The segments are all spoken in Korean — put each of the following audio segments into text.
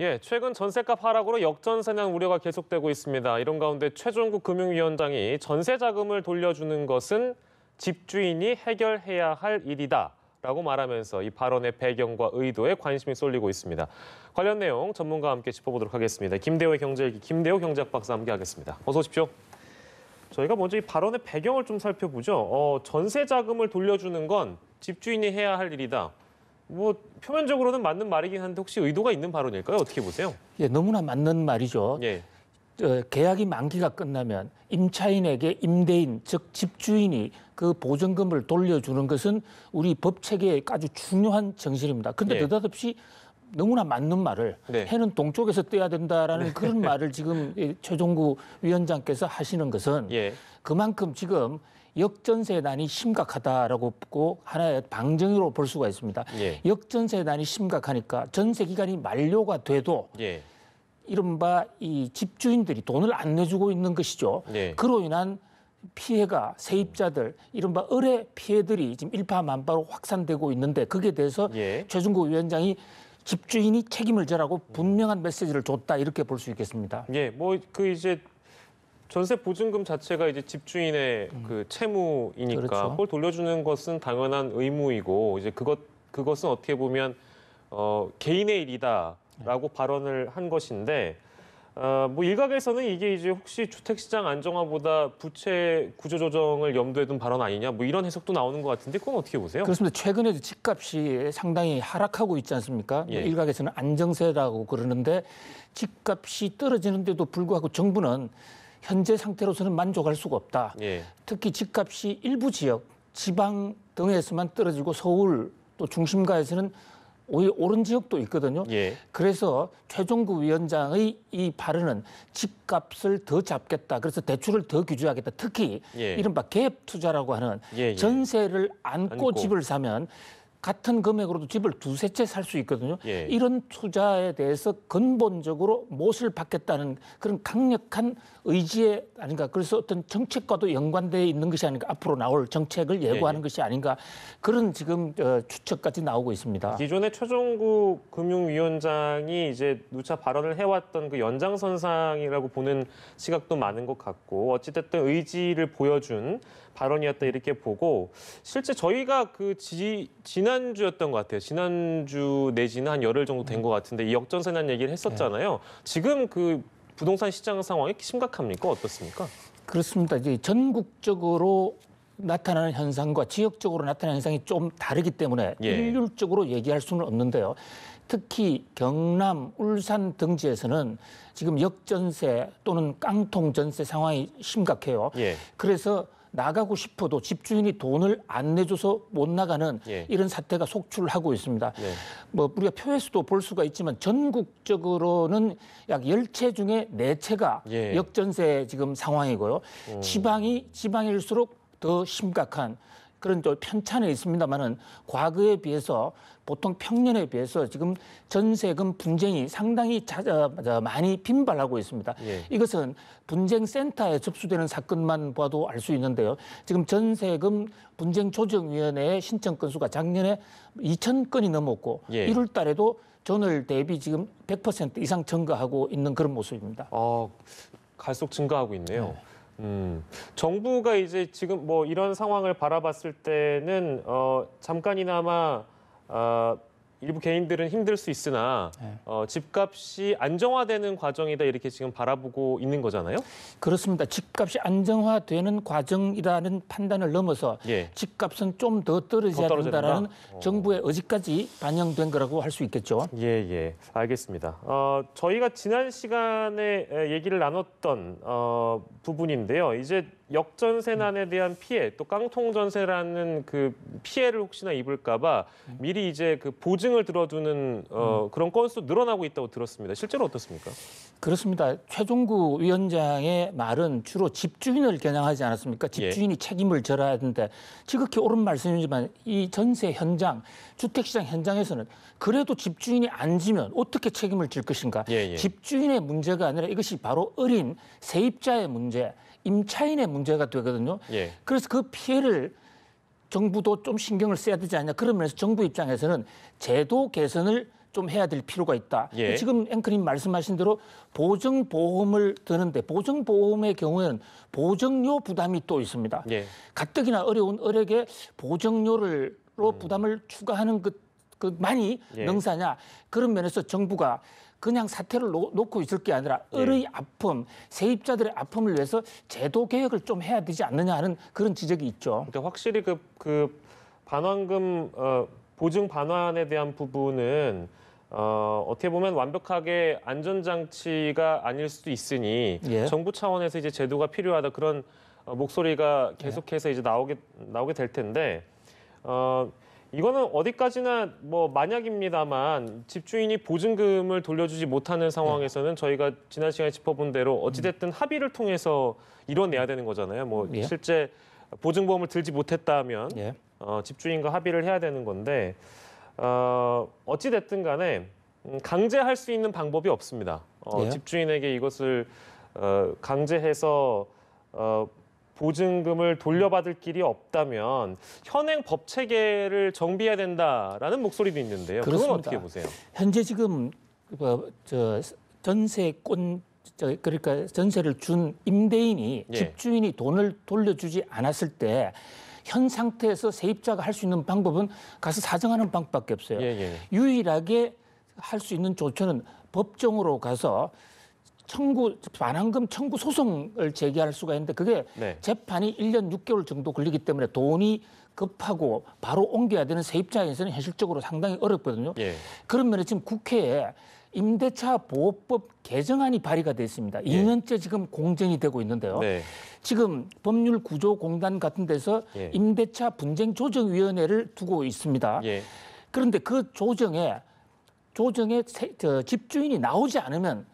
예, 최근 전세값 하락으로 역전세 난 우려가 계속되고 있습니다. 이런 가운데 최종국 금융위원장이 전세 자금을 돌려주는 것은 집주인이 해결해야 할 일이다라고 말하면서 이 발언의 배경과 의도에 관심이 쏠리고 있습니다. 관련 내용 전문가와 함께 짚어보도록 하겠습니다. 김대호의 경제일기 김대호 경제학 박사 함께하겠습니다. 어서 오십시오. 저희가 먼저 이 발언의 배경을 좀 살펴보죠. 전세 자금을 돌려주는 건 집주인이 해야 할 일이다. 뭐 표면적으로는 맞는 말이긴 한데 혹시 의도가 있는 발언일까요? 어떻게 보세요? 예, 너무나 맞는 말이죠. 예. 계약이 만기가 끝나면 임차인에게 임대인, 즉 집주인이 그 보증금을 돌려주는 것은 우리 법 체계의 아주 중요한 정신입니다. 그런데 예. 느닷없이 너무나 맞는 말을 네. 해는 동쪽에서 떼야 된다라는 그런 말을 지금 최종구 위원장께서 하시는 것은 예. 그만큼 지금 역전세난이 심각하다라고 보고 하나의 방증으로 볼 수가 있습니다. 예. 역전세난이 심각하니까 전세 기간이 만료가 돼도 예. 이른바 이 집주인들이 돈을 안 내주고 있는 것이죠. 예. 그로 인한 피해가 세입자들, 이른바 의뢰 피해들이 지금 일파만파로 확산되고 있는데 거기에 대해서 예. 최종구 위원장이 집주인이 책임을 져라고 분명한 메시지를 줬다 이렇게 볼 수 있겠습니다. 예, 뭐 그 이제 전세 보증금 자체가 이제 집주인의 그 채무이니까 그렇죠. 그걸 돌려주는 것은 당연한 의무이고 이제 그것은 어떻게 보면 개인의 일이다라고 발언을 한 것인데 뭐 일각에서는 이게 이제 혹시 주택시장 안정화보다 부채 구조조정을 염두에 둔 발언 아니냐 뭐 이런 해석도 나오는 것 같은데 그건 어떻게 보세요? 그렇습니다. 최근에도 집값이 상당히 하락하고 있지 않습니까? 예. 일각에서는 안정세라고 그러는데 집값이 떨어지는데도 불구하고 정부는 현재 상태로서는 만족할 수가 없다. 예. 특히 집값이 일부 지역, 지방 등에서만 떨어지고 서울 또 중심가에서는 오히려 오른 지역도 있거든요. 예. 그래서 최종구 위원장의 이 발언은 집값을 더 잡겠다. 그래서 대출을 더 규제하겠다. 특히 예. 이른바 갭 투자라고 하는 예, 예. 전세를 안고 안고. 집을 사면 같은 금액으로도 집을 두세 채 살 수 있거든요. 예. 이런 투자에 대해서 근본적으로 못을 받겠다는 그런 강력한 의지에 아닌가. 그래서 어떤 정책과도 연관되어 있는 것이 아닌가. 앞으로 나올 정책을 예고하는 예. 것이 아닌가. 그런 지금 추측까지 나오고 있습니다. 기존의 최종국 금융위원장이 이제 누차 발언을 해왔던 그 연장선상이라고 보는 시각도 많은 것 같고 어찌됐든 의지를 보여준 발언이었다 이렇게 보고 실제 저희가 그 지난주였던 것 같아요. 지난주 내지는 한 열흘 정도 된 것 같은데 이 역전세난 얘기를 했었잖아요. 지금 그 부동산 시장 상황이 심각합니까? 어떻습니까? 그렇습니다. 이제 전국적으로 나타나는 현상과 지역적으로 나타나는 현상이 좀 다르기 때문에 예. 일률적으로 얘기할 수는 없는데요. 특히 경남, 울산 등지에서는 지금 역전세 또는 깡통 전세 상황이 심각해요. 예. 그래서 나가고 싶어도 집주인이 돈을 안 내줘서 못 나가는 예. 이런 사태가 속출하고 있습니다. 네. 뭐 우리가 표에서도 볼 수가 있지만 전국적으로는 약 10채 중에 4채가 예. 역전세 지금 상황이고요. 지방일수록 더 심각한 그런 또 편차는 있습니다만은 과거에 비해서 보통 평년에 비해서 지금 전세금 분쟁이 상당히 많이 빈발하고 있습니다. 예. 이것은 분쟁센터에 접수되는 사건만 봐도 알 수 있는데요. 지금 전세금 분쟁조정위원회의 신청 건수가 작년에 2,000건이 넘었고 예. 1월 달에도 전월 대비 지금 100% 이상 증가하고 있는 그런 모습입니다. 갈수록 증가하고 있네요. 정부가 이제 지금 뭐 이런 상황을 바라봤을 때는 잠깐이나마 일부 개인들은 힘들 수 있으나 집값이 안정화되는 과정이다 이렇게 지금 바라보고 있는 거잖아요. 그렇습니다. 집값이 안정화되는 과정이라는 판단을 넘어서 예. 집값은 좀 더 떨어져야 떨어져야 된다는 된다? 정부의 의지까지 반영된 거라고 할 수 있겠죠. 예, 알겠습니다. 저희가 지난 시간에 얘기를 나눴던 부분인데요. 이제 역전세난에 대한 피해, 또 깡통전세라는 그 피해를 혹시나 입을까봐 미리 이제 그 보증을 들어두는 그런 건수 늘어나고 있다고 들었습니다. 실제로 어떻습니까? 그렇습니다. 최종구 위원장의 말은 주로 집주인을 겨냥하지 않았습니까? 집주인이 책임을 져야 하는데 지극히 옳은 말씀이지만 이 전세 현장, 주택시장 현장에서는 그래도 집주인이 안 지면 어떻게 책임을 질 것인가? 예. 집주인의 문제가 아니라 이것이 바로 어린 세입자의 문제, 임차인의 문제가 되거든요. 예. 그래서 그 피해를 정부도 좀 신경을 써야 되지 않냐. 그러면서 정부 입장에서는 제도 개선을 좀 해야 될 필요가 있다. 예. 지금 앵커님 말씀하신 대로 보증보험을 드는데 보증보험의 경우에는 보증료 부담이 또 있습니다. 예. 가뜩이나 어려운 어력에 보증료로 부담을 추가하는 그만이 예. 능사냐. 그런 면에서 정부가 그냥 사태를 놓고 있을 게 아니라 을의 아픔, 세입자들의 아픔을 위해서 제도 개혁을 좀 해야 되지 않느냐 하는 그런 지적이 있죠. 그러니까 확실히 그 반환금 보증 반환에 대한 부분은 어떻게 보면 완벽하게 안전장치가 아닐 수도 있으니 예. 정부 차원에서 이제 제도가 필요하다 그런 목소리가 계속해서 이제 나오게 될 텐데 이거는 어디까지나 뭐 만약입니다만 집주인이 보증금을 돌려주지 못하는 상황에서는 저희가 지난 시간에 짚어본 대로 어찌됐든 합의를 통해서 이뤄내야 되는 거잖아요. 뭐 예. 실제 보증보험을 들지 못했다면 예. 집주인과 합의를 해야 되는 건데 어찌됐든 간에 강제할 수 있는 방법이 없습니다. 예. 집주인에게 이것을 강제해서 보증금을 돌려받을 길이 없다면 현행 법 체계를 정비해야 된다라는 목소리도 있는데요. 그건 그렇습니다. 어떻게 보세요? 현재 지금 전세권 그러니까 전세를 준 임대인이 예. 집주인이 돈을 돌려주지 않았을 때 현 상태에서 세입자가 할 수 있는 방법은 가서 사정하는 방법밖에 없어요. 예. 유일하게 할 수 있는 조처는 법정으로 가서 반환금 청구 소송을 제기할 수가 있는데 그게 네. 재판이 1년 6개월 정도 걸리기 때문에 돈이 급하고 바로 옮겨야 되는 세입자에서는 현실적으로 상당히 어렵거든요. 예. 그런 면에 지금 국회에 임대차 보호법 개정안이 발의가 됐습니다. 2년째 지금 공정이 되고 있는데요. 네. 지금 법률구조공단 같은 데서 예. 임대차 분쟁조정위원회를 두고 있습니다. 예. 그런데 그 조정에 집주인이 나오지 않으면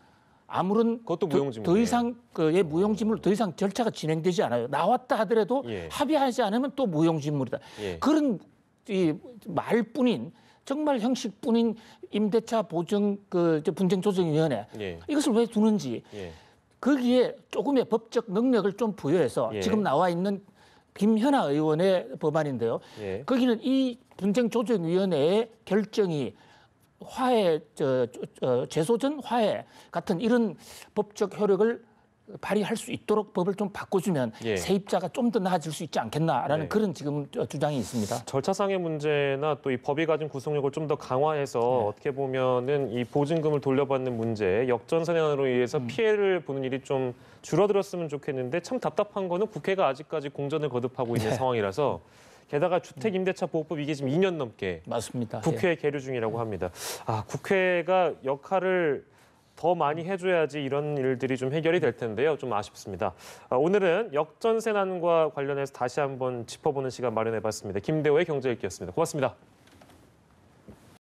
아무런 그것도 무용지물이에요. 더 이상 무용지물 더 이상 절차가 진행되지 않아요. 나왔다 하더라도 예. 합의하지 않으면 또 무용지물이다. 예. 그런 이 말뿐인 정말 형식뿐인 임대차 보증 분쟁조정위원회 예. 이것을 왜 두는지 예. 거기에 조금의 법적 능력을 좀 부여해서 예. 지금 나와 있는 김현아 의원의 법안인데요. 예. 거기는 이 분쟁조정위원회의 결정이 화해, 재소전 화해 같은 이런 법적 효력을 발휘할 수 있도록 법을 좀 바꿔주면 예. 세입자가 좀 더 나아질 수 있지 않겠나라는 네. 그런 지금 주장이 있습니다. 절차상의 문제나 또 이 법이 가진 구속력을 좀 더 강화해서 어떻게 보면은 이 보증금을 돌려받는 문제, 역전세난으로 의해서 피해를 보는 일이 좀 줄어들었으면 좋겠는데 참 답답한 거는 국회가 아직까지 공전을 거듭하고 있는 상황이라서 게다가 주택임대차보호법 이게 지금 2년 넘게 맞습니다. 국회에 계류 중이라고 합니다. 국회가 역할을 더 많이 해줘야지 이런 일들이 좀 해결이 될 텐데요. 좀 아쉽습니다. 오늘은 역전세난과 관련해서 다시 한번 짚어보는 시간 마련해봤습니다. 김대호의 경제읽기였습니다. 고맙습니다.